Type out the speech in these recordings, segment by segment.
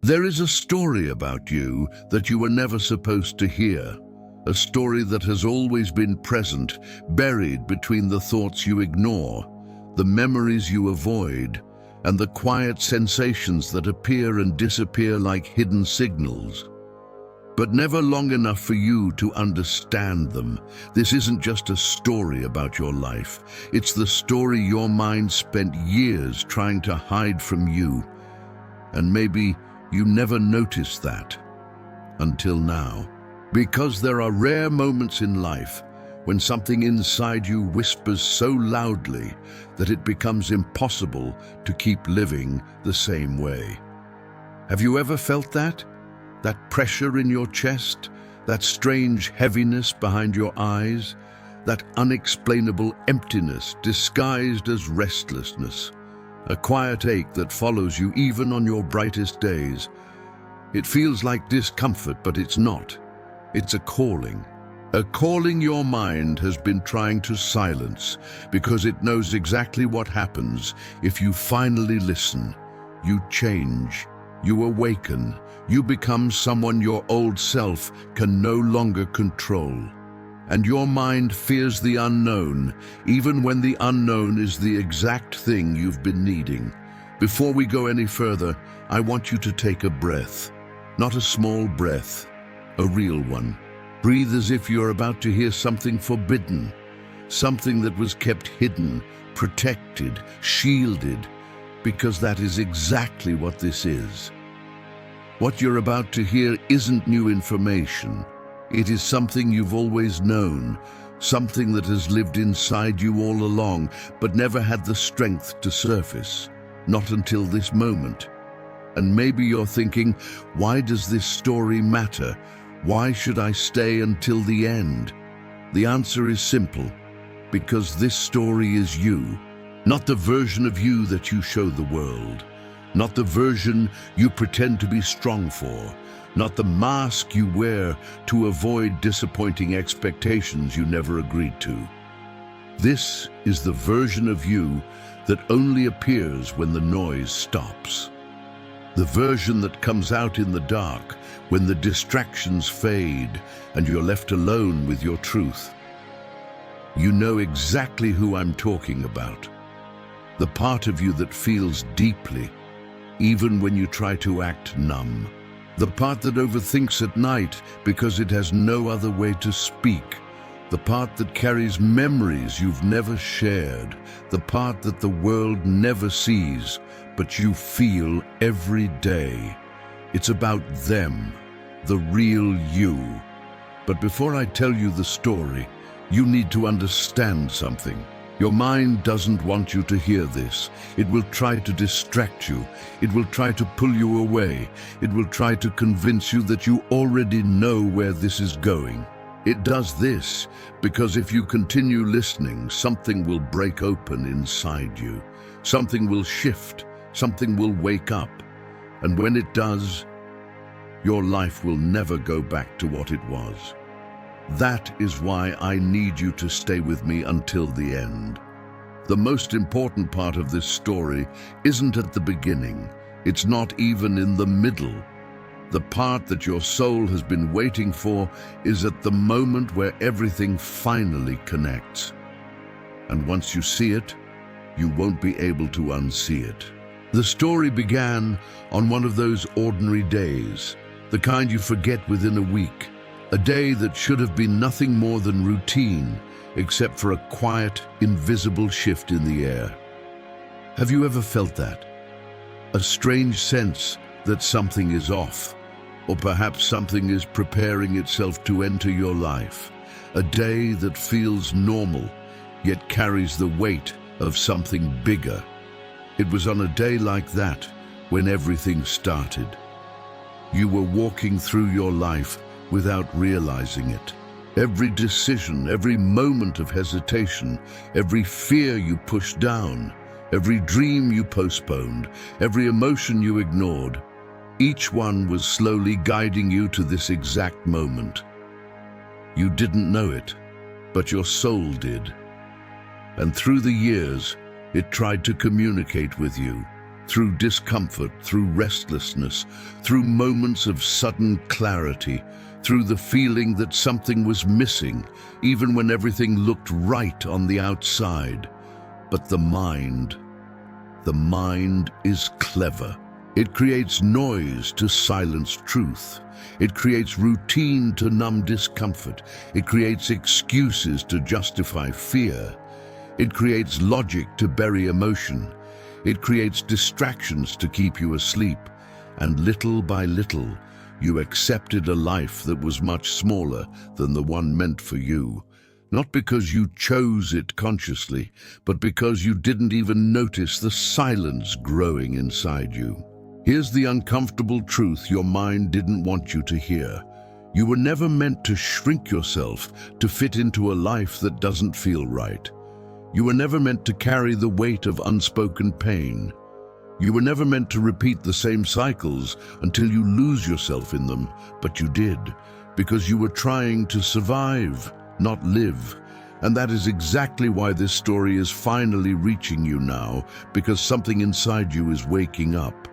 There is a story about you that you were never supposed to hear. A story that has always been present, buried between the thoughts you ignore, the memories you avoid, and the quiet sensations that appear and disappear like hidden signals. But never long enough for you to understand them. This isn't just a story about your life. It's the story your mind spent years trying to hide from you. And maybe you never noticed that until now. Because there are rare moments in life when something inside you whispers so loudly that it becomes impossible to keep living the same way. Have you ever felt that? That pressure in your chest, that strange heaviness behind your eyes, that unexplainable emptiness disguised as restlessness, a quiet ache that follows you even on your brightest days. It feels like discomfort, but it's not. It's a calling your mind has been trying to silence because it knows exactly what happens if you finally listen. You change, you awaken, you become someone your old self can no longer control. And your mind fears the unknown, even when the unknown is the exact thing you've been needing. Before we go any further, I want you to take a breath. Not a small breath, a real one. Breathe as if you're about to hear something forbidden, something that was kept hidden, protected, shielded, because that is exactly what this is. What you're about to hear isn't new information. It is something you've always known, something that has lived inside you all along, but never had the strength to surface. Not until this moment. And maybe you're thinking, why does this story matter? Why should I stay until the end? The answer is simple. Because this story is you. Not the version of you that you show the world. Not the version you pretend to be strong for. Not the mask you wear to avoid disappointing expectations you never agreed to. This is the version of you that only appears when the noise stops. The version that comes out in the dark, when the distractions fade and you're left alone with your truth. You know exactly who I'm talking about. The part of you that feels deeply, even when you try to act numb. The part that overthinks at night because it has no other way to speak. The part that carries memories you've never shared. The part that the world never sees, but you feel every day. It's about them, the real you. But before I tell you the story, you need to understand something. Your mind doesn't want you to hear this. It will try to distract you. It will try to pull you away. It will try to convince you that you already know where this is going. It does this because if you continue listening, something will break open inside you. Something will shift. Something will wake up. And when it does, your life will never go back to what it was. That is why I need you to stay with me until the end. The most important part of this story isn't at the beginning. It's not even in the middle. The part that your soul has been waiting for is at the moment where everything finally connects. And once you see it, you won't be able to unsee it. The story began on one of those ordinary days, the kind you forget within a week. A day that should have been nothing more than routine, except for a quiet, invisible shift in the air. Have you ever felt that? A strange sense that something is off, or perhaps something is preparing itself to enter your life. A day that feels normal, yet carries the weight of something bigger. It was on a day like that when everything started. You were walking through your life without realizing it. Every decision, every moment of hesitation, every fear you pushed down, every dream you postponed, every emotion you ignored, each one was slowly guiding you to this exact moment. You didn't know it, but your soul did. And through the years, it tried to communicate with you. through discomfort, through restlessness, through moments of sudden clarity, through the feeling that something was missing, even when everything looked right on the outside. But the mind is clever. It creates noise to silence truth. It creates routine to numb discomfort. It creates excuses to justify fear. It creates logic to bury emotion. It creates distractions to keep you asleep. And little by little, you accepted a life that was much smaller than the one meant for you. Not because you chose it consciously, but because you didn't even notice the silence growing inside you. Here's the uncomfortable truth your mind didn't want you to hear. You were never meant to shrink yourself to fit into a life that doesn't feel right. You were never meant to carry the weight of unspoken pain. You were never meant to repeat the same cycles until you lose yourself in them, but you did, because you were trying to survive, not live. And that is exactly why this story is finally reaching you now, because something inside you is waking up.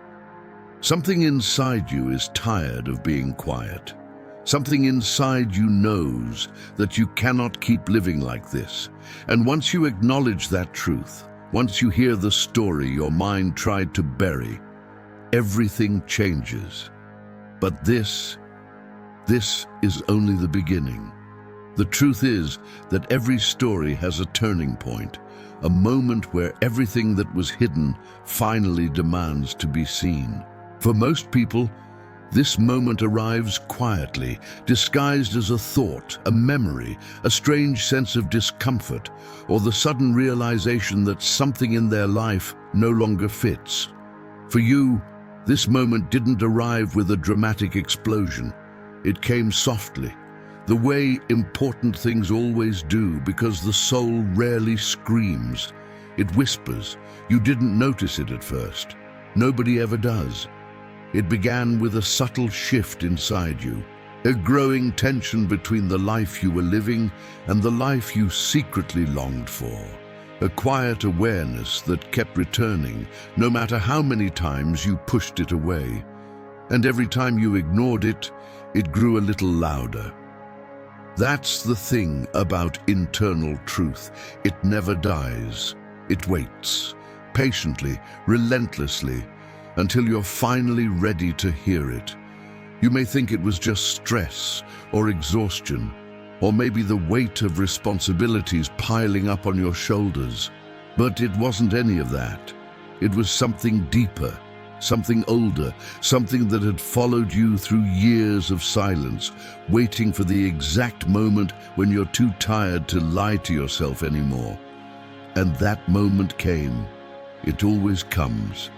Something inside you is tired of being quiet. Something inside you knows that you cannot keep living like this. And once you acknowledge that truth, once you hear the story your mind tried to bury, everything changes. But this is only the beginning. The truth is that every story has a turning point, a moment where everything that was hidden finally demands to be seen. For most people, this moment arrives quietly, disguised as a thought, a memory, a strange sense of discomfort, or the sudden realization that something in their life no longer fits. For you, this moment didn't arrive with a dramatic explosion. It came softly, the way important things always do, because the soul rarely screams. It whispers. You didn't notice it at first. Nobody ever does. It began with a subtle shift inside you, a growing tension between the life you were living and the life you secretly longed for, a quiet awareness that kept returning, no matter how many times you pushed it away. And every time you ignored it, it grew a little louder. That's the thing about internal truth. It never dies. It waits, patiently, relentlessly, until you're finally ready to hear it. You may think it was just stress or exhaustion, or maybe the weight of responsibilities piling up on your shoulders. But it wasn't any of that. It was something deeper, something older, something that had followed you through years of silence, waiting for the exact moment when you're too tired to lie to yourself anymore. And that moment came. It always comes.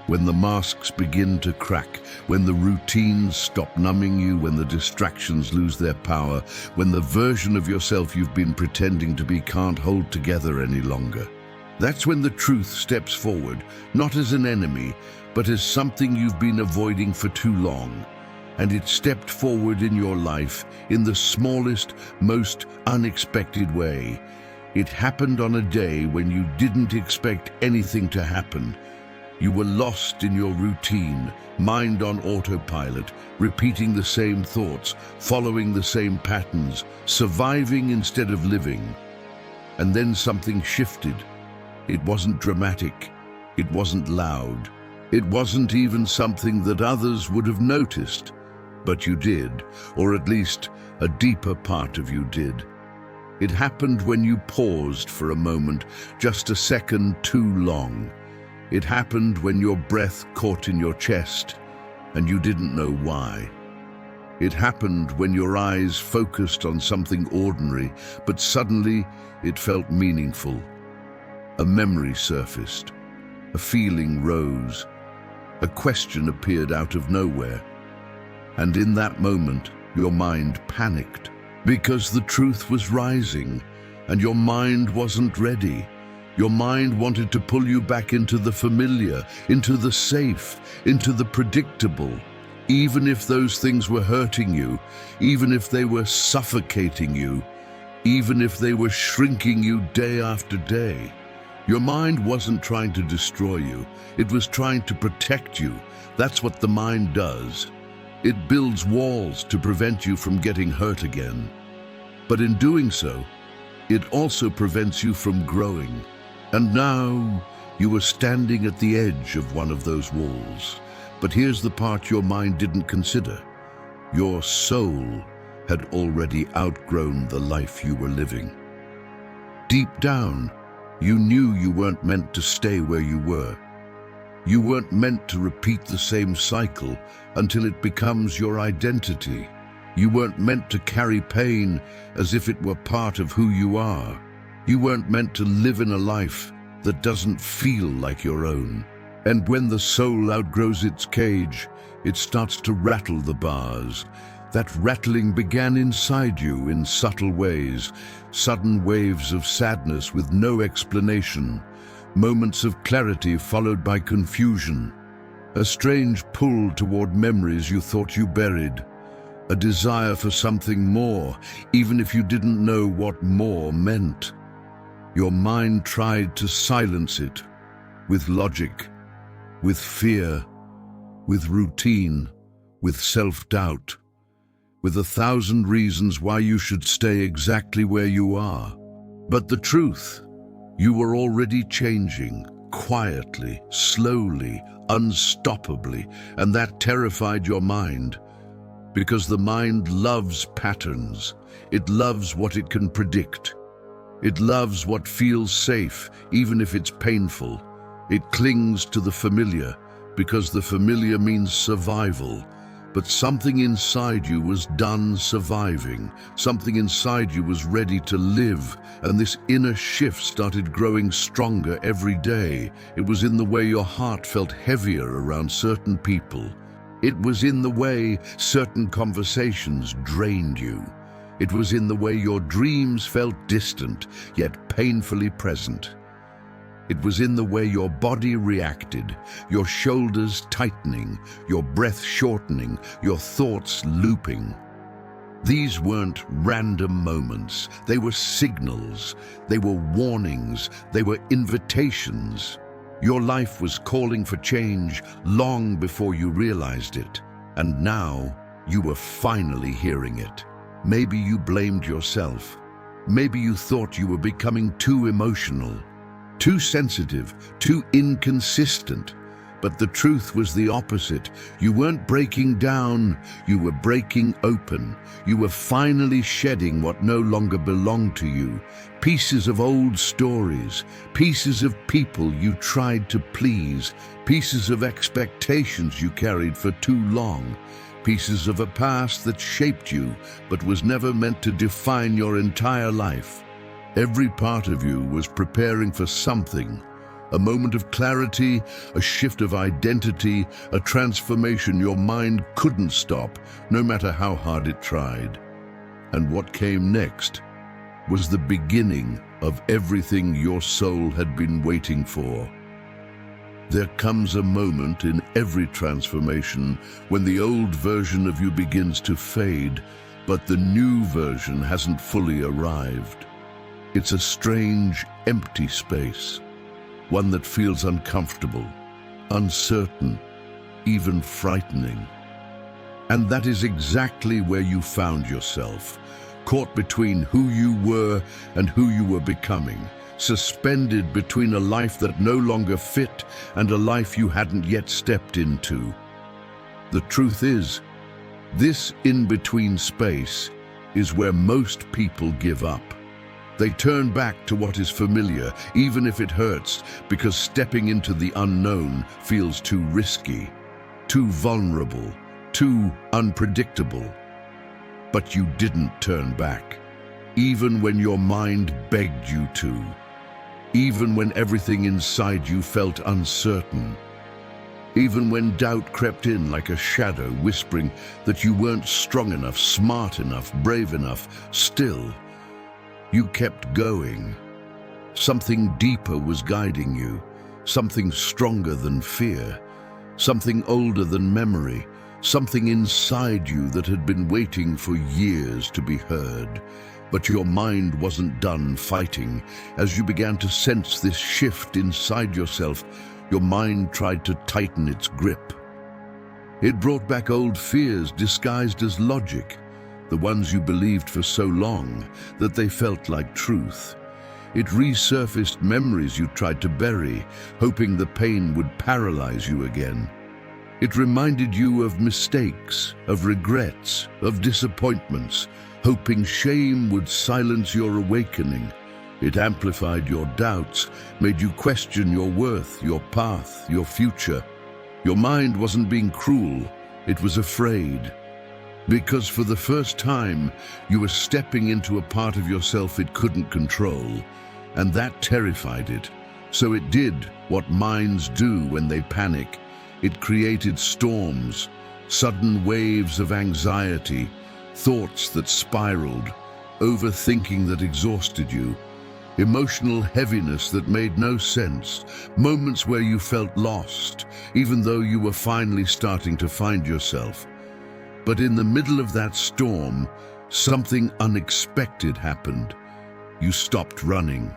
When the masks begin to crack, when the routines stop numbing you, when the distractions lose their power, when the version of yourself you've been pretending to be can't hold together any longer. That's when the truth steps forward, not as an enemy, but as something you've been avoiding for too long. And it stepped forward in your life in the smallest, most unexpected way. It happened on a day when you didn't expect anything to happen. You were lost in your routine, mind on autopilot, repeating the same thoughts, following the same patterns, surviving instead of living. And then something shifted. It wasn't dramatic. It wasn't loud. It wasn't even something that others would have noticed. But you did, or at least a deeper part of you did. It happened when you paused for a moment, just a second too long. It happened when your breath caught in your chest and you didn't know why. It happened when your eyes focused on something ordinary, but suddenly it felt meaningful. A memory surfaced, a feeling rose, a question appeared out of nowhere. And in that moment, your mind panicked because the truth was rising and your mind wasn't ready. Your mind wanted to pull you back into the familiar, into the safe, into the predictable, even if those things were hurting you, even if they were suffocating you, even if they were shrinking you day after day. Your mind wasn't trying to destroy you. It was trying to protect you. That's what the mind does. It builds walls to prevent you from getting hurt again. But in doing so, it also prevents you from growing. And now, you were standing at the edge of one of those walls. But here's the part your mind didn't consider. Your soul had already outgrown the life you were living. Deep down, you knew you weren't meant to stay where you were. You weren't meant to repeat the same cycle until it becomes your identity. You weren't meant to carry pain as if it were part of who you are. You weren't meant to live in a life that doesn't feel like your own. And when the soul outgrows its cage, it starts to rattle the bars. That rattling began inside you in subtle ways, sudden waves of sadness with no explanation, moments of clarity followed by confusion, a strange pull toward memories you thought you buried, a desire for something more, even if you didn't know what more meant. Your mind tried to silence it with logic, with fear, with routine, with self-doubt, with 1,000 reasons why you should stay exactly where you are. But the truth, you were already changing, quietly, slowly, unstoppably, and that terrified your mind. Because the mind loves patterns. It loves what it can predict. It loves what feels safe, even if it's painful. It clings to the familiar, because the familiar means survival. But something inside you was done surviving. Something inside you was ready to live, and this inner shift started growing stronger every day. It was in the way your heart felt heavier around certain people. It was in the way certain conversations drained you. It was in the way your dreams felt distant, yet painfully present. It was in the way your body reacted, your shoulders tightening, your breath shortening, your thoughts looping. These weren't random moments. They were signals. They were warnings. They were invitations. Your life was calling for change long before you realized it. And now you were finally hearing it. Maybe you blamed yourself. Maybe you thought you were becoming too emotional, too sensitive, too inconsistent. But the truth was the opposite. You weren't breaking down, you were breaking open. You were finally shedding what no longer belonged to you. Pieces of old stories, pieces of people you tried to please, pieces of expectations you carried for too long, pieces of a past that shaped you but was never meant to define your entire life. Every part of you was preparing for something. A moment of clarity, a shift of identity, a transformation your mind couldn't stop, no matter how hard it tried. And what came next was the beginning of everything your soul had been waiting for. There comes a moment in every transformation when the old version of you begins to fade, but the new version hasn't fully arrived. It's a strange, empty space. One that feels uncomfortable, uncertain, even frightening. And that is exactly where you found yourself, caught between who you were and who you were becoming, suspended between a life that no longer fit and a life you hadn't yet stepped into. The truth is, this in-between space is where most people give up. They turn back to what is familiar, even if it hurts, because stepping into the unknown feels too risky, too vulnerable, too unpredictable. But you didn't turn back, even when your mind begged you to, even when everything inside you felt uncertain, even when doubt crept in like a shadow whispering that you weren't strong enough, smart enough, brave enough. Still, you kept going. Something deeper was guiding you, something stronger than fear, something older than memory, something inside you that had been waiting for years to be heard. But your mind wasn't done fighting. As you began to sense this shift inside yourself, your mind tried to tighten its grip. It brought back old fears disguised as logic, the ones you believed for so long that they felt like truth. It resurfaced memories you tried to bury, hoping the pain would paralyze you again. It reminded you of mistakes, of regrets, of disappointments, hoping shame would silence your awakening. It amplified your doubts, made you question your worth, your path, your future. Your mind wasn't being cruel, it was afraid. Because for the first time, you were stepping into a part of yourself it couldn't control, and that terrified it. So it did what minds do when they panic. It created storms, sudden waves of anxiety, thoughts that spiraled, overthinking that exhausted you, emotional heaviness that made no sense, moments where you felt lost, even though you were finally starting to find yourself. But in the middle of that storm, something unexpected happened. You stopped running.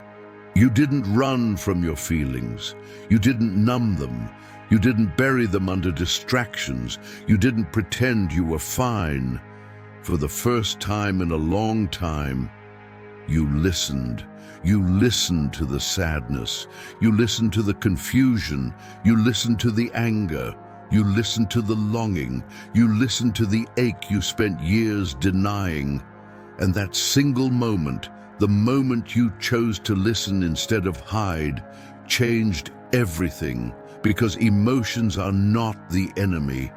You didn't run from your feelings. You didn't numb them. You didn't bury them under distractions. You didn't pretend you were fine. For the first time in a long time, you listened. You listened to the sadness. You listened to the confusion. You listened to the anger. You listened to the longing. You listened to the ache you spent years denying. And that single moment, the moment you chose to listen instead of hide, changed everything. Because emotions are not the enemy.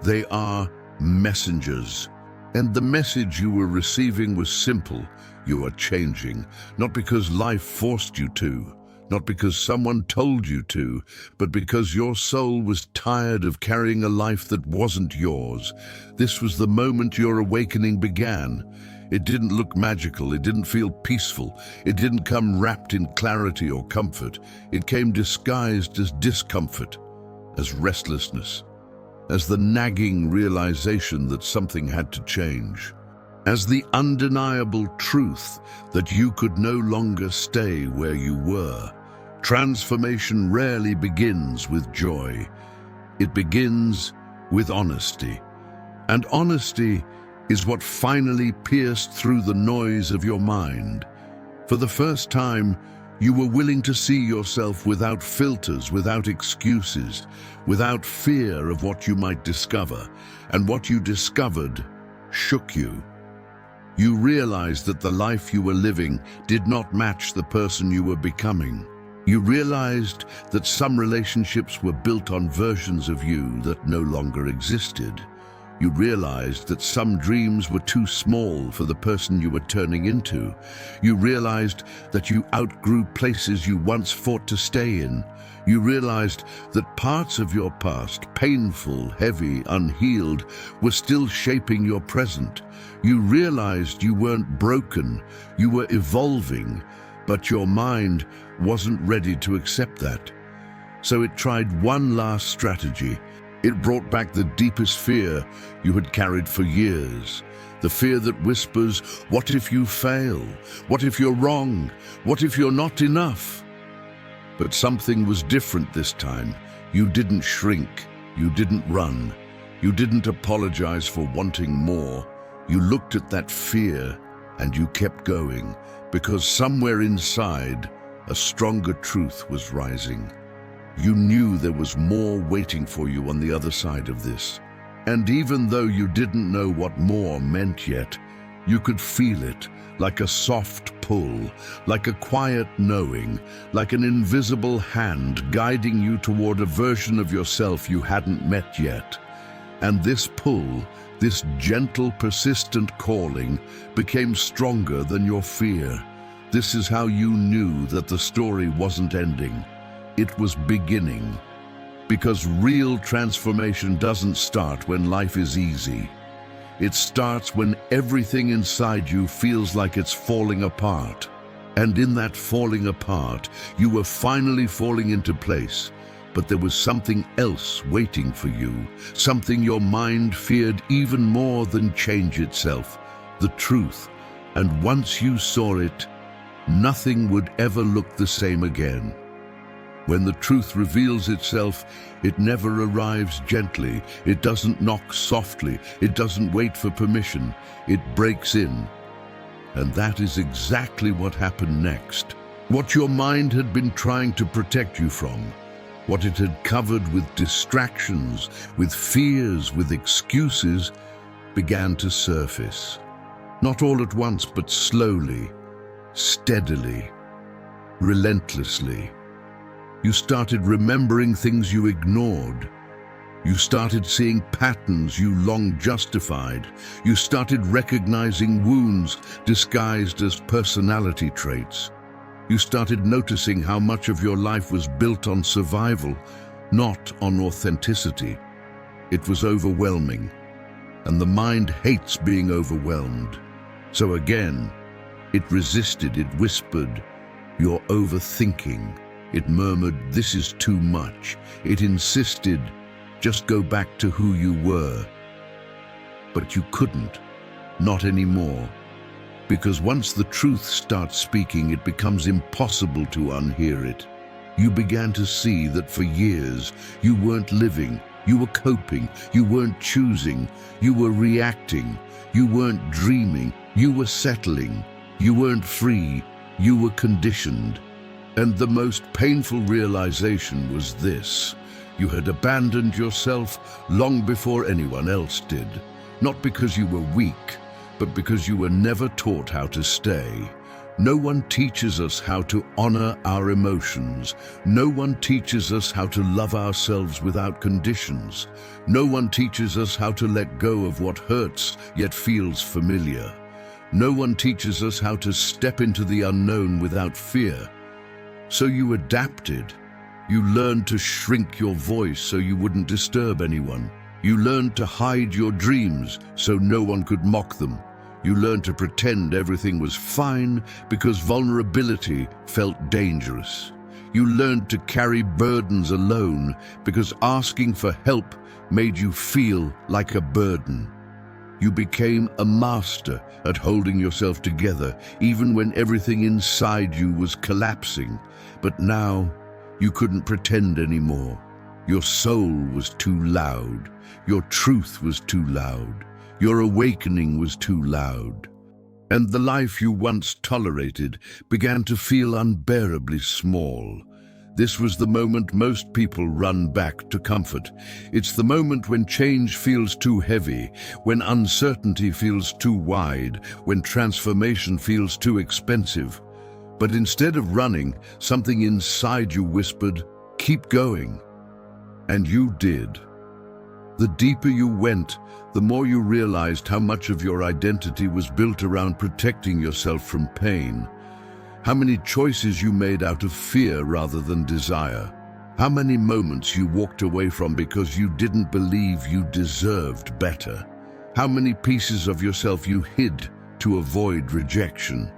They are messengers. And the message you were receiving was simple. You are changing, not because life forced you to, not because someone told you to, but because your soul was tired of carrying a life that wasn't yours. This was the moment your awakening began. It didn't look magical, it didn't feel peaceful, it didn't come wrapped in clarity or comfort. It came disguised as discomfort, as restlessness, as the nagging realization that something had to change, as the undeniable truth that you could no longer stay where you were. Transformation rarely begins with joy. It begins with honesty. And honesty is what finally pierced through the noise of your mind. For the first time, you were willing to see yourself without filters, without excuses, without fear of what you might discover. And what you discovered shook you. You realized that the life you were living did not match the person you were becoming. You realized that some relationships were built on versions of you that no longer existed. You realized that some dreams were too small for the person you were turning into. You realized that you outgrew places you once fought to stay in. You realized that parts of your past, painful, heavy, unhealed, were still shaping your present. You realized you weren't broken, you were evolving, but your mind wasn't ready to accept that. So it tried one last strategy. It brought back the deepest fear you had carried for years. The fear that whispers, what if you fail? What if you're wrong? What if you're not enough? But something was different this time. You didn't shrink. You didn't run. You didn't apologize for wanting more. You looked at that fear and you kept going, because somewhere inside, a stronger truth was rising. You knew there was more waiting for you on the other side of this. And even though you didn't know what more meant yet, you could feel it, like a soft pull, like a quiet knowing, like an invisible hand guiding you toward a version of yourself you hadn't met yet. And this pull, this gentle, persistent calling, became stronger than your fear. This is how you knew that the story wasn't ending. It was beginning. Because real transformation doesn't start when life is easy. It starts when everything inside you feels like it's falling apart. And in that falling apart, you were finally falling into place. But there was something else waiting for you, something your mind feared even more than change itself. The truth And once you saw it, nothing would ever look the same again. When the truth reveals itself, it never arrives gently. It doesn't knock softly. It doesn't wait for permission. It breaks in. And that is exactly what happened next. What your mind had been trying to protect you from, what it had covered with distractions, with fears, with excuses, began to surface. Not all at once, but slowly, steadily, relentlessly. You started remembering things you ignored. You started seeing patterns you long justified. You started recognizing wounds disguised as personality traits. You started noticing how much of your life was built on survival, not on authenticity. It was overwhelming, and the mind hates being overwhelmed. So again, it resisted, it whispered, "You're overthinking." It murmured, "This is too much." It insisted, "Just go back to who you were." But you couldn't, not anymore. Because once the truth starts speaking, it becomes impossible to unhear it. You began to see that for years you weren't living, you were coping, you weren't choosing, you were reacting, you weren't dreaming, you were settling, you weren't free, you were conditioned. And the most painful realization was this: you had abandoned yourself long before anyone else did. Not because you were weak, but because you were never taught how to stay. No one teaches us how to honor our emotions. No one teaches us how to love ourselves without conditions. No one teaches us how to let go of what hurts yet feels familiar. No one teaches us how to step into the unknown without fear. So you adapted. You learned to shrink your voice so you wouldn't disturb anyone. You learned to hide your dreams so no one could mock them. You learned to pretend everything was fine because vulnerability felt dangerous. You learned to carry burdens alone because asking for help made you feel like a burden. You became a master at holding yourself together even when everything inside you was collapsing. But now, you couldn't pretend anymore. Your soul was too loud. Your truth was too loud. Your awakening was too loud. And the life you once tolerated began to feel unbearably small. This was the moment most people run back to comfort. It's the moment when change feels too heavy, when uncertainty feels too wide, when transformation feels too expensive. But instead of running, something inside you whispered, "Keep going." And you did. The deeper you went, the more you realized how much of your identity was built around protecting yourself from pain. How many choices you made out of fear rather than desire. How many moments you walked away from because you didn't believe you deserved better. How many pieces of yourself you hid to avoid rejection.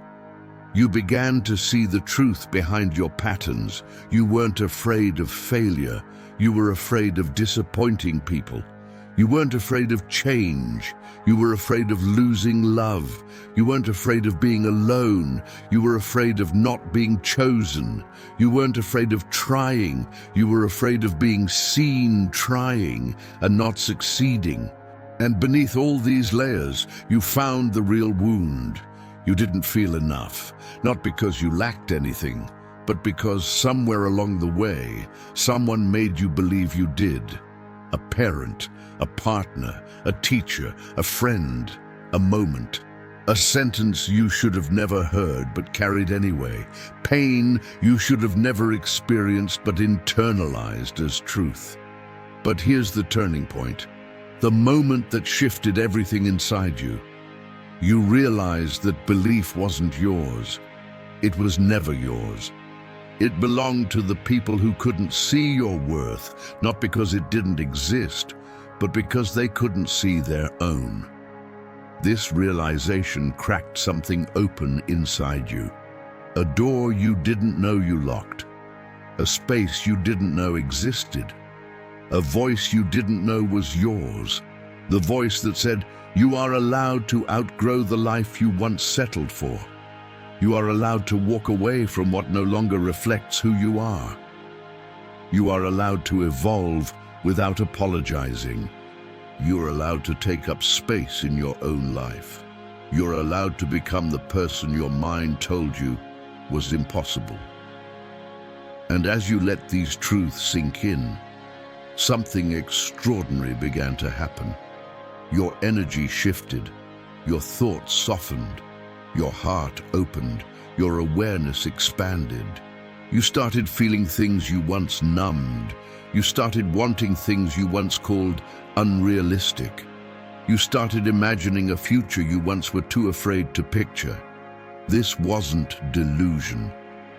You began to see the truth behind your patterns. You weren't afraid of failure. You were afraid of disappointing people. You weren't afraid of change. You were afraid of losing love. You weren't afraid of being alone. You were afraid of not being chosen. You weren't afraid of trying. You were afraid of being seen trying and not succeeding. And beneath all these layers, you found the real wound. You didn't feel enough, not because you lacked anything, but because somewhere along the way, someone made you believe you did. A parent, a partner, a teacher, a friend, a moment. A sentence you should have never heard but carried anyway. Pain you should have never experienced but internalized as truth. But here's the turning point. The moment that shifted everything inside you. You realized that belief wasn't yours. It was never yours. It belonged to the people who couldn't see your worth, not because it didn't exist, but because they couldn't see their own. This realization cracked something open inside you. A door you didn't know you locked. A space you didn't know existed. A voice you didn't know was yours. The voice that said, "You are allowed to outgrow the life you once settled for. You are allowed to walk away from what no longer reflects who you are. You are allowed to evolve without apologizing. You're allowed to take up space in your own life. You're allowed to become the person your mind told you was impossible." And as you let these truths sink in, something extraordinary began to happen. Your energy shifted, your thoughts softened, your heart opened, your awareness expanded. You started feeling things you once numbed. You started wanting things you once called unrealistic. You started imagining a future you once were too afraid to picture. This wasn't delusion.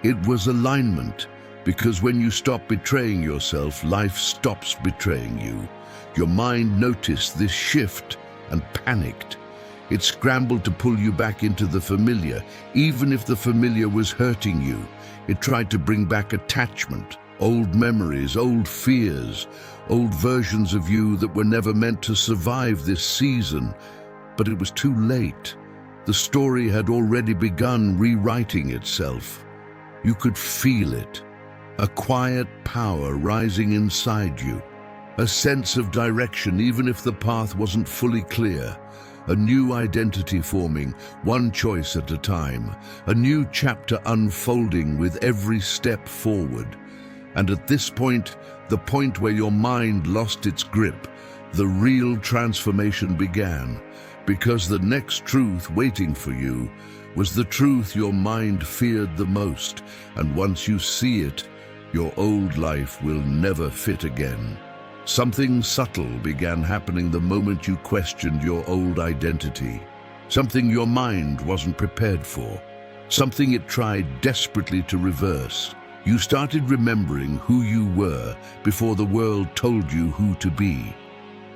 It was alignment, because when you stop betraying yourself, life stops betraying you. Your mind noticed this shift and panicked. It scrambled to pull you back into the familiar, even if the familiar was hurting you. It tried to bring back attachment, old memories, old fears, old versions of you that were never meant to survive this season. But it was too late. The story had already begun rewriting itself. You could feel it, a quiet power rising inside you, a sense of direction even if the path wasn't fully clear, a new identity forming, one choice at a time, a new chapter unfolding with every step forward. And at this point, the point where your mind lost its grip, the real transformation began, because the next truth waiting for you was the truth your mind feared the most, and once you see it, your old life will never fit again. Something subtle began happening the moment you questioned your old identity. Something your mind wasn't prepared for. Something it tried desperately to reverse. You started remembering who you were before the world told you who to be.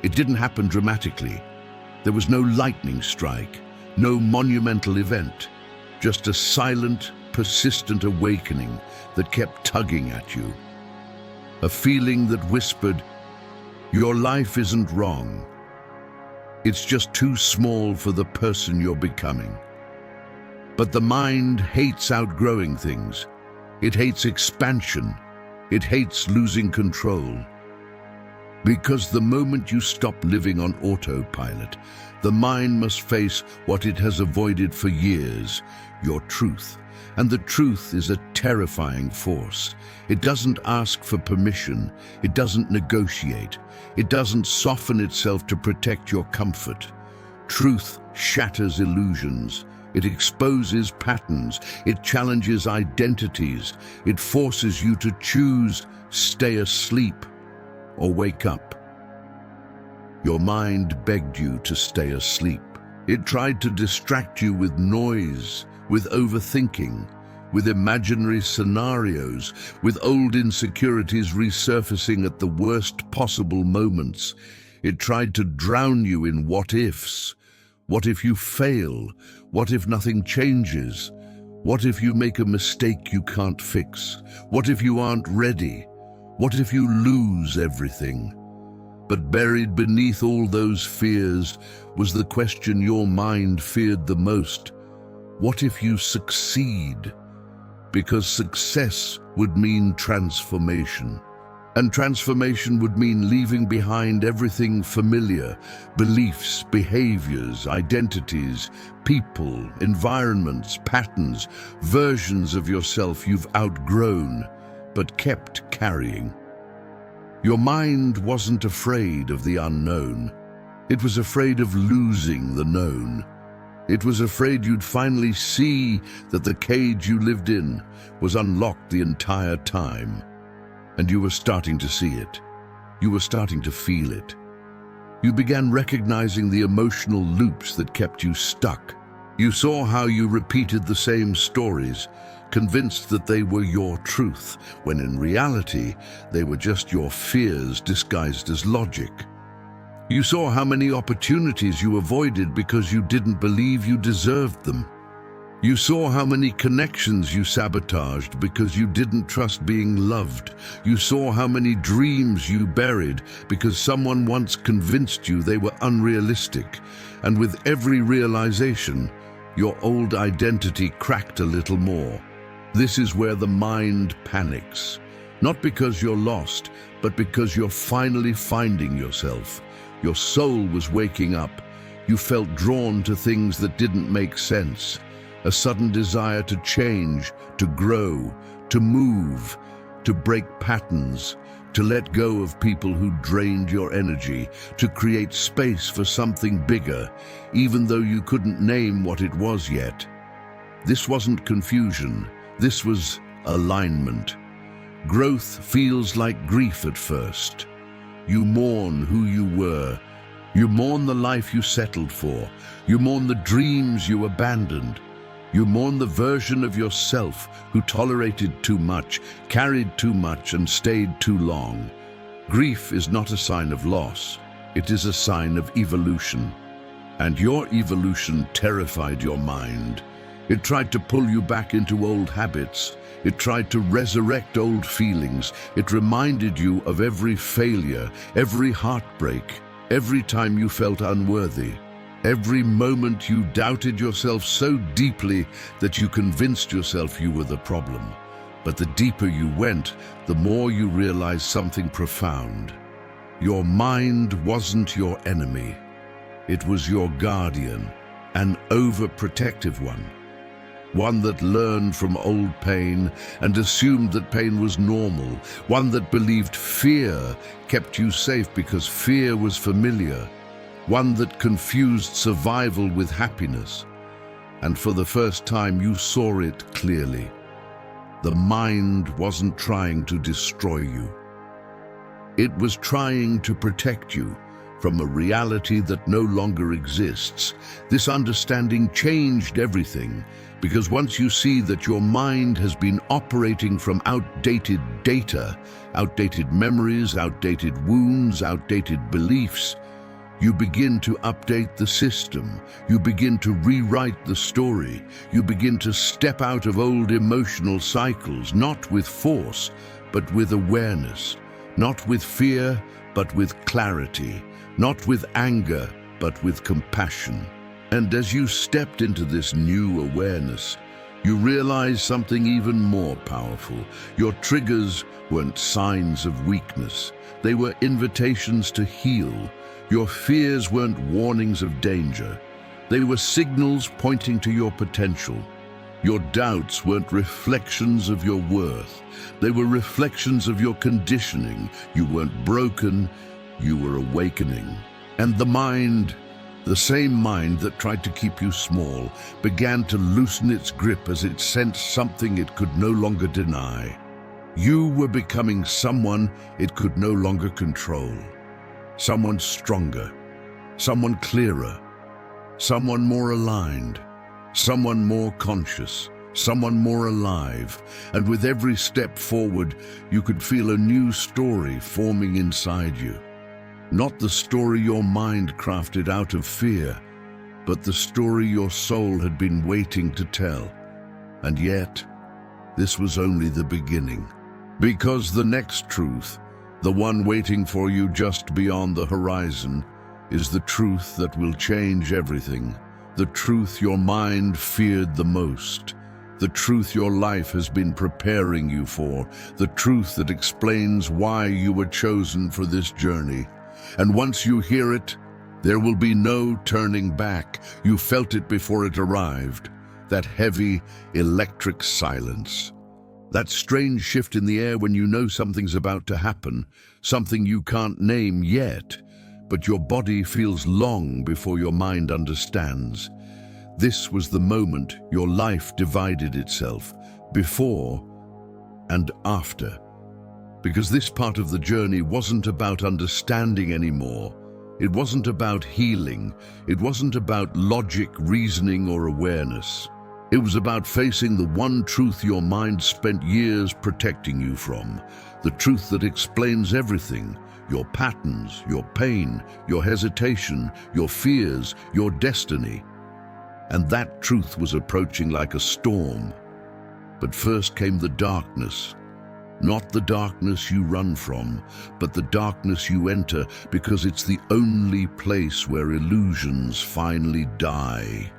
It didn't happen dramatically. There was no lightning strike, no monumental event, just a silent, persistent awakening that kept tugging at you. A feeling that whispered, "Your life isn't wrong. It's just too small for the person you're becoming." But the mind hates outgrowing things. It hates expansion. It hates losing control. Because the moment you stop living on autopilot, the mind must face what it has avoided for years, your truth. And the truth is a terrifying force. It doesn't ask for permission. It doesn't negotiate. It doesn't soften itself to protect your comfort. Truth shatters illusions. It exposes patterns. It challenges identities. It forces you to choose, stay asleep, or wake up. Your mind begged you to stay asleep. It tried to distract you with noise, with overthinking, with imaginary scenarios, with old insecurities resurfacing at the worst possible moments. It tried to drown you in what-ifs. What if you fail? What if nothing changes? What if you make a mistake you can't fix? What if you aren't ready? What if you lose everything? But buried beneath all those fears was the question your mind feared the most. What if you succeed? Because success would mean transformation. And transformation would mean leaving behind everything familiar, beliefs, behaviors, identities, people, environments, patterns, versions of yourself you've outgrown, but kept carrying. Your mind wasn't afraid of the unknown. It was afraid of losing the known. It was afraid you'd finally see that the cage you lived in was unlocked the entire time. And you were starting to see it. You were starting to feel it. You began recognizing the emotional loops that kept you stuck. You saw how you repeated the same stories, convinced that they were your truth, when in reality, they were just your fears disguised as logic. You saw how many opportunities you avoided because you didn't believe you deserved them. You saw how many connections you sabotaged because you didn't trust being loved. You saw how many dreams you buried because someone once convinced you they were unrealistic. And with every realization, your old identity cracked a little more. This is where the mind panics. Not because you're lost, but because you're finally finding yourself. Your soul was waking up. You felt drawn to things that didn't make sense. A sudden desire to change, to grow, to move, to break patterns, to let go of people who drained your energy, to create space for something bigger, even though you couldn't name what it was yet. This wasn't confusion, this was alignment. Growth feels like grief at first. You mourn who you were. You mourn the life you settled for. You mourn the dreams you abandoned. You mourn the version of yourself who tolerated too much, carried too much, and stayed too long. Grief is not a sign of loss. It is a sign of evolution. And your evolution terrified your mind. It tried to pull you back into old habits. It tried to resurrect old feelings. It reminded you of every failure, every heartbreak, every time you felt unworthy. Every moment you doubted yourself so deeply that you convinced yourself you were the problem. But the deeper you went, the more you realized something profound. Your mind wasn't your enemy. It was your guardian, an overprotective one. One that learned from old pain and assumed that pain was normal. One that believed fear kept you safe because fear was familiar. One that confused survival with happiness. And for the first time, you saw it clearly. The mind wasn't trying to destroy you. It was trying to protect you from a reality that no longer exists. This understanding changed everything, because once you see that your mind has been operating from outdated data, outdated memories, outdated wounds, outdated beliefs, you begin to update the system. You begin to rewrite the story. You begin to step out of old emotional cycles, not with force, but with awareness. Not with fear, but with clarity. Not with anger, but with compassion. And as you stepped into this new awareness, you realized something even more powerful. Your triggers weren't signs of weakness. They were invitations to heal. Your fears weren't warnings of danger. They were signals pointing to your potential. Your doubts weren't reflections of your worth. They were reflections of your conditioning. You weren't broken, you were awakening. And the mind, the same mind that tried to keep you small, began to loosen its grip as it sensed something it could no longer deny. You were becoming someone it could no longer control. Someone stronger, someone clearer, someone more aligned, someone more conscious, someone more alive. And with every step forward, you could feel a new story forming inside you. Not the story your mind crafted out of fear, but the story your soul had been waiting to tell. And yet, this was only the beginning. Because the next truth, the one waiting for you just beyond the horizon, is the truth that will change everything. The truth your mind feared the most. The truth your life has been preparing you for. The truth that explains why you were chosen for this journey. And once you hear it, there will be no turning back. You felt it before it arrived. That heavy, electric silence. That strange shift in the air when you know something's about to happen, something you can't name yet, but your body feels long before your mind understands. This was the moment your life divided itself, before and after. Because this part of the journey wasn't about understanding anymore. It wasn't about healing. It wasn't about logic, reasoning, or awareness. It was about facing the one truth your mind spent years protecting you from. The truth that explains everything. Your patterns, your pain, your hesitation, your fears, your destiny. and that truth was approaching like a storm. But first came the darkness. Not the darkness you run from, but the darkness you enter, because it's the only place where illusions finally die.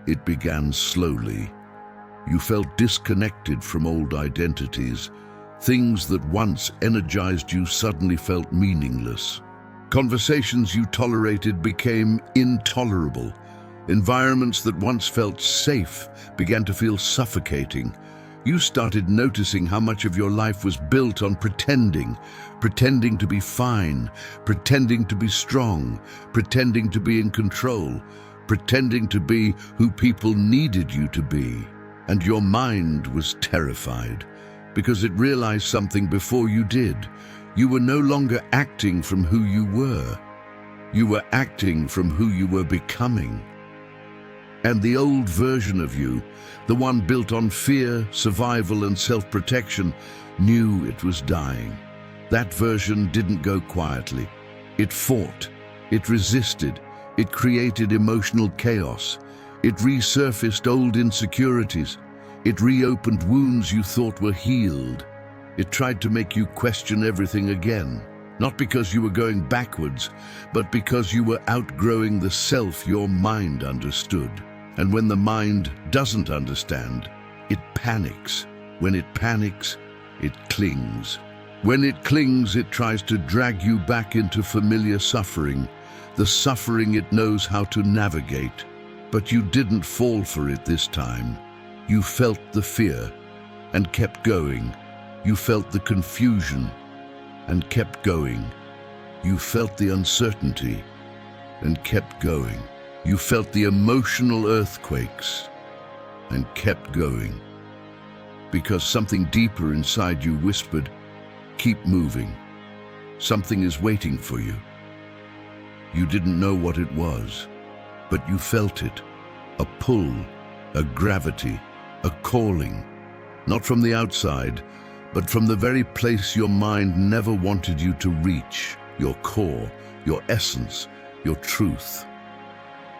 It began slowly. You felt disconnected from old identities. Things that once energized you suddenly felt meaningless. Conversations you tolerated became intolerable. Environments that once felt safe began to feel suffocating. You started noticing how much of your life was built on pretending to be fine, pretending to be strong, pretending to be in control, pretending to be who people needed you to be. And your mind was terrified because it realized something before you did. You were no longer acting from who you were. You were acting from who you were becoming. And the old version of you, the one built on fear, survival, and self-protection, knew it was dying. That version didn't go quietly. It fought, it resisted, it created emotional chaos. It resurfaced old insecurities. It reopened wounds you thought were healed. It tried to make you question everything again, not because you were going backwards, but because you were outgrowing the self your mind understood. And when the mind doesn't understand, it panics. When it panics, it clings. When it clings, it tries to drag you back into familiar suffering, the suffering it knows how to navigate. But you didn't fall for it this time. You felt the fear and kept going. You felt the confusion and kept going. You felt the uncertainty and kept going. You felt the emotional earthquakes and kept going. Because something deeper inside you whispered, keep moving. Something is waiting for you. You didn't know what it was, but you felt it. A pull, a gravity, a calling. Not from the outside, but from the very place your mind never wanted you to reach, your core, your essence, your truth.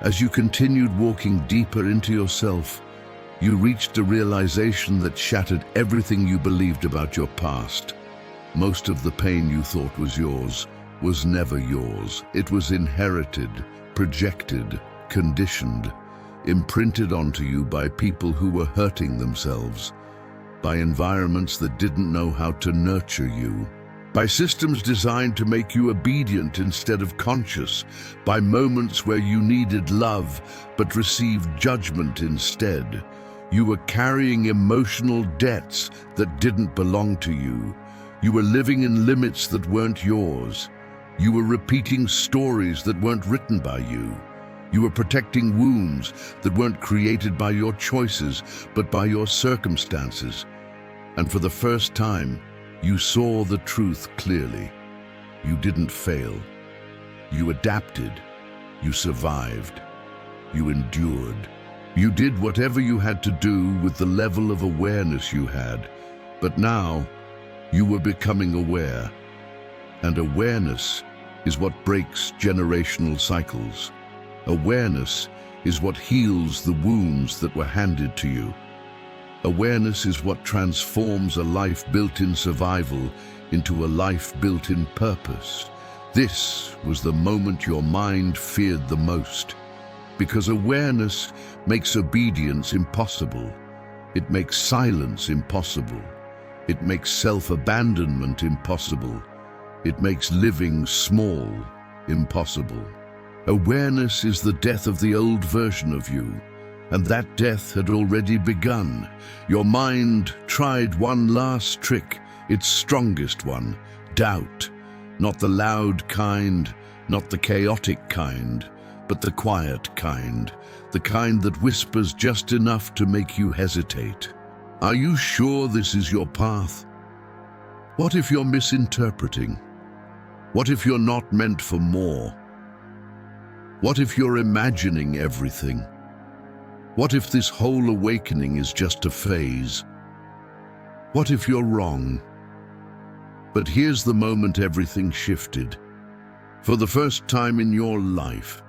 As you continued walking deeper into yourself, you reached a realization that shattered everything you believed about your past. Most of the pain you thought was yours was never yours. It was inherited, projected, conditioned, imprinted onto you by people who were hurting themselves, by environments that didn't know how to nurture you, by systems designed to make you obedient instead of conscious, by moments where you needed love but received judgment instead. You were carrying emotional debts that didn't belong to you. You were living in limits that weren't yours. You were repeating stories that weren't written by you. You were protecting wounds that weren't created by your choices, but by your circumstances. And for the first time, you saw the truth clearly. You didn't fail. You adapted. You survived. You endured. You did whatever you had to do with the level of awareness you had. But now, you were becoming aware. And awareness is what breaks generational cycles. Awareness is what heals the wounds that were handed to you. Awareness is what transforms a life built in survival into a life built in purpose. This was the moment your mind feared the most, because awareness makes obedience impossible. It makes silence impossible. It makes self-abandonment impossible. It makes living small impossible. Awareness is the death of the old version of you, and that death had already begun. Your mind tried one last trick, its strongest one, doubt. Not the loud kind, not the chaotic kind, but the quiet kind, the kind that whispers just enough to make you hesitate. Are you sure this is your path? What if you're misinterpreting? What if you're not meant for more? What if you're imagining everything? What if this whole awakening is just a phase? What if you're wrong? But here's the moment everything shifted. For the first time in your life,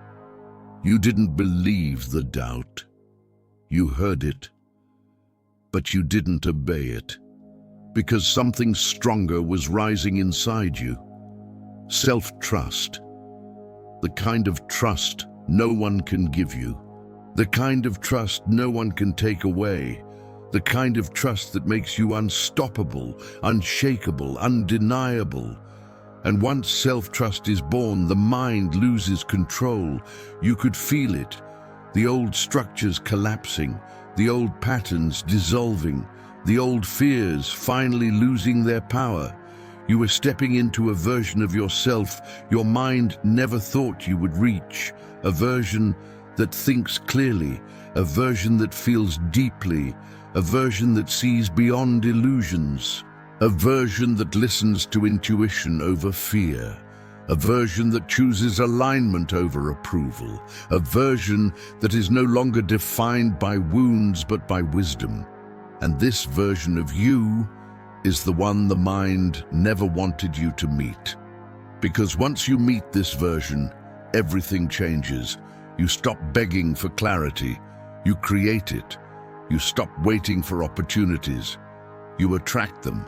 you didn't believe the doubt. You heard it, but you didn't obey it, because something stronger was rising inside you. Self-trust. The kind of trust no one can give you. The kind of trust no one can take away. The kind of trust that makes you unstoppable, unshakable, undeniable. And once self-trust is born, the mind loses control. You could feel it. The old structures collapsing, the old patterns dissolving, the old fears finally losing their power. You were stepping into a version of yourself your mind never thought you would reach, a version that thinks clearly, a version that feels deeply, a version that sees beyond illusions, a version that listens to intuition over fear, a version that chooses alignment over approval, a version that is no longer defined by wounds but by wisdom. And this version of you is the one the mind never wanted you to meet. Because once you meet this version, everything changes. You stop begging for clarity. You create it. You stop waiting for opportunities. You attract them.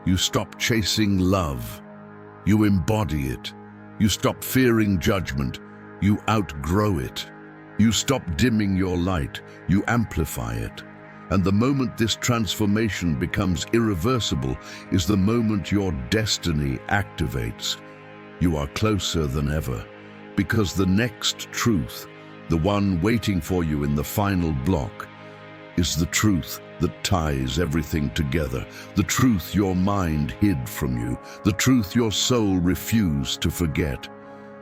You stop chasing love. You embody it. You stop fearing judgment. You outgrow it. You stop dimming your light. You amplify it. And the moment this transformation becomes irreversible is the moment your destiny activates. You are closer than ever, because the next truth, the one waiting for you in the final block, is the truth that ties everything together, the truth your mind hid from you, the truth your soul refused to forget,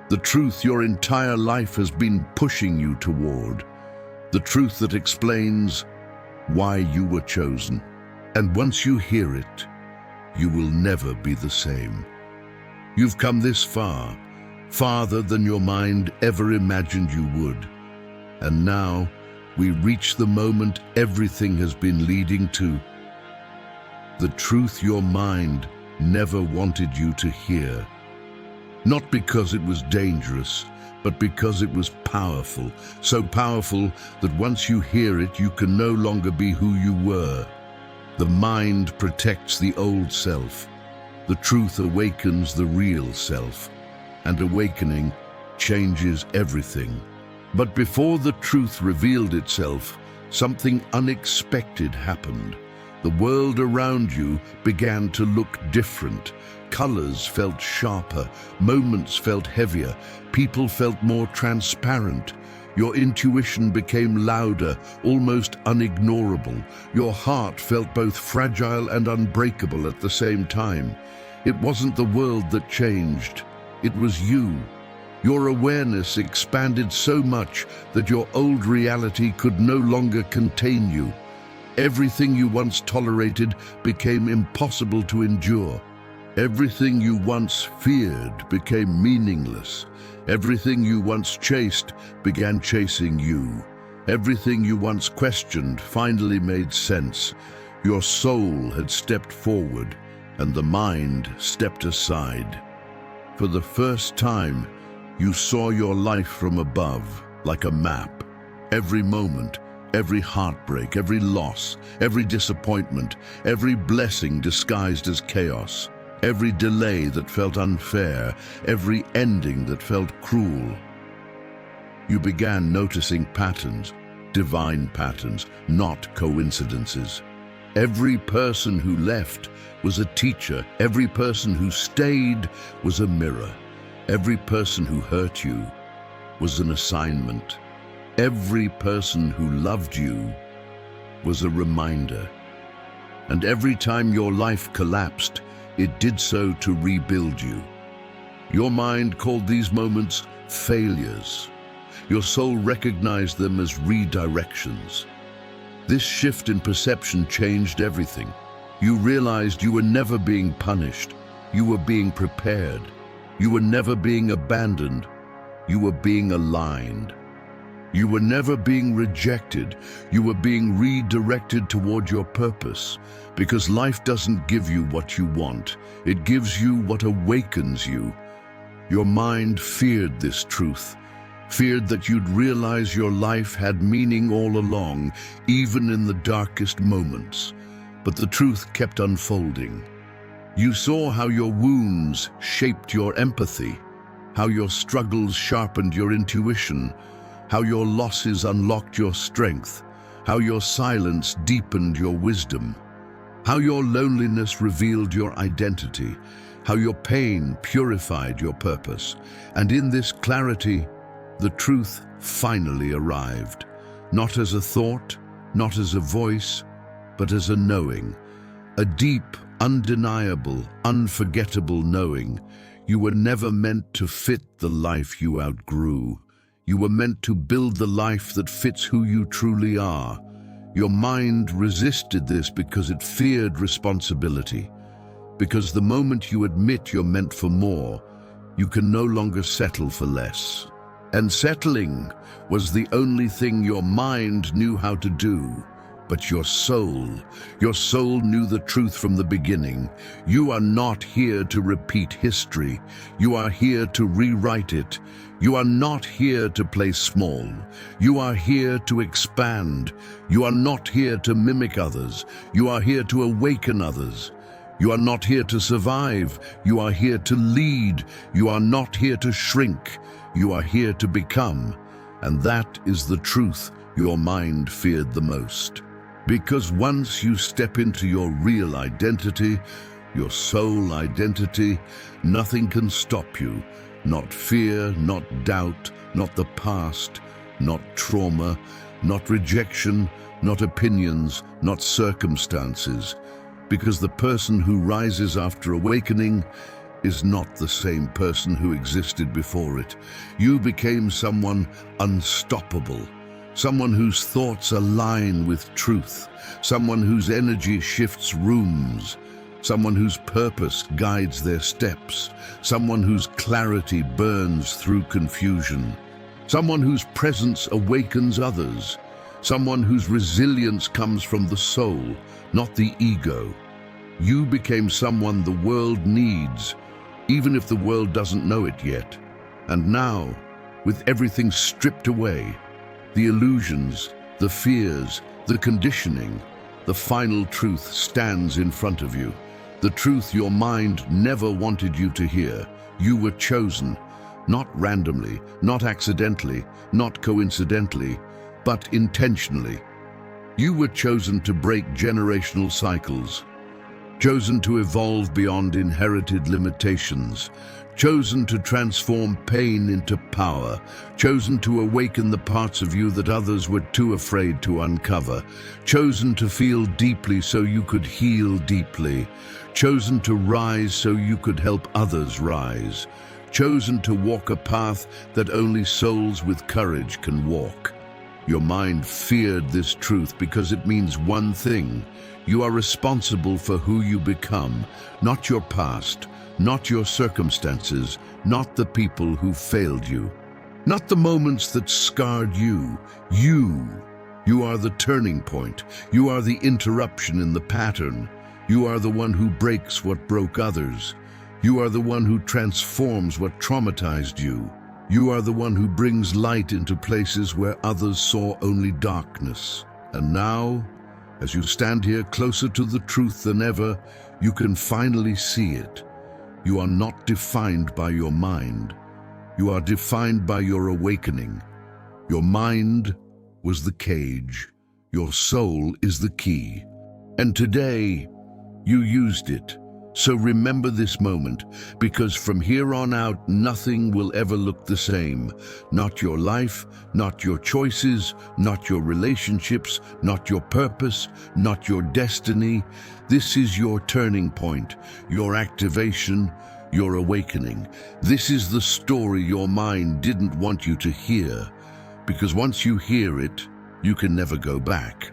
the truth your entire life has been pushing you toward, the truth that explains why you were chosen. And once you hear it, you will never be the same. You've come this far, farther than your mind ever imagined you would. And now, we reach the moment everything has been leading to. The truth your mind never wanted you to hear. Not because it was dangerous, but because it was powerful. So powerful that once you hear it, you can no longer be who you were. The mind protects the old self. The truth awakens the real self. And awakening changes everything. But before the truth revealed itself, something unexpected happened. The world around you began to look different. Colors felt sharper, moments felt heavier, people felt more transparent. Your intuition became louder, almost unignorable. Your heart felt both fragile and unbreakable at the same time. It wasn't the world that changed, it was you. Your awareness expanded so much that your old reality could no longer contain you. Everything you once tolerated became impossible to endure. Everything you once feared became meaningless. Everything you once chased began chasing you. Everything you once questioned finally made sense. Your soul had stepped forward, and the mind stepped aside. For the first time, you saw your life from above, like a map. Every moment, every heartbreak, every loss, every disappointment, every blessing disguised as chaos, every delay that felt unfair, every ending that felt cruel. You began noticing patterns, divine patterns, not coincidences. Every person who left was a teacher. Every person who stayed was a mirror. Every person who hurt you was an assignment. Every person who loved you was a reminder. And every time your life collapsed, it did so to rebuild you. Your mind called these moments failures. Your soul recognized them as redirections. This shift in perception changed everything. You realized you were never being punished. You were being prepared. You were never being abandoned. You were being aligned. You were never being rejected. You were being redirected toward your purpose. Because life doesn't give you what you want. It gives you what awakens you. Your mind feared this truth. feared that you'd realize your life had meaning all along, even in the darkest moments. But the truth kept unfolding. You saw how your wounds shaped your empathy, how your struggles sharpened your intuition, how your losses unlocked your strength, how your silence deepened your wisdom, how your loneliness revealed your identity, how your pain purified your purpose. And in this clarity, the truth finally arrived, not as a thought, not as a voice, but as a knowing, a deep, undeniable, unforgettable knowing. You were never meant to fit the life you outgrew. You were meant to build the life that fits who you truly are. Your mind resisted this because it feared responsibility. Because the moment you admit you're meant for more, you can no longer settle for less. And settling was the only thing your mind knew how to do. But your soul knew the truth from the beginning. You are not here to repeat history. You are here to rewrite it. You are not here to play small. You are here to expand. You are not here to mimic others. You are here to awaken others. You are not here to survive. You are here to lead. You are not here to shrink. You are here to become. And that is the truth your mind feared the most. Because once you step into your real identity, your soul identity, nothing can stop you. Not fear, not doubt, not the past, not trauma, not rejection, not opinions, not circumstances. Because the person who rises after awakening is not the same person who existed before it. You became someone unstoppable. Someone whose thoughts align with truth, someone whose energy shifts rooms, someone whose purpose guides their steps, someone whose clarity burns through confusion, someone whose presence awakens others, someone whose resilience comes from the soul, not the ego. You became someone the world needs, even if the world doesn't know it yet. And now, with everything stripped away, the illusions, the fears, the conditioning, the final truth stands in front of you. The truth your mind never wanted you to hear. You were chosen, not randomly, not accidentally, not coincidentally, but intentionally. You were chosen to break generational cycles, chosen to evolve beyond inherited limitations, chosen to transform pain into power, chosen to awaken the parts of you that others were too afraid to uncover, chosen to feel deeply so you could heal deeply, chosen to rise so you could help others rise, chosen to walk a path that only souls with courage can walk. Your mind feared this truth because it means one thing: you are responsible for who you become, not your past, not your circumstances, not the people who failed you, not the moments that scarred you. You are the turning point. You are the interruption in the pattern. You are the one who breaks what broke others. You are the one who transforms what traumatized you. You are the one who brings light into places where others saw only darkness. And now, as you stand here closer to the truth than ever, you can finally see it. You are not defined by your mind. You are defined by your awakening. Your mind was the cage. Your soul is the key. And today, you used it. So remember this moment, because from here on out, nothing will ever look the same. Not your life, not your choices, not your relationships, not your purpose, not your destiny. This is your turning point, your activation, your awakening. This is the story your mind didn't want you to hear, because once you hear it, you can never go back.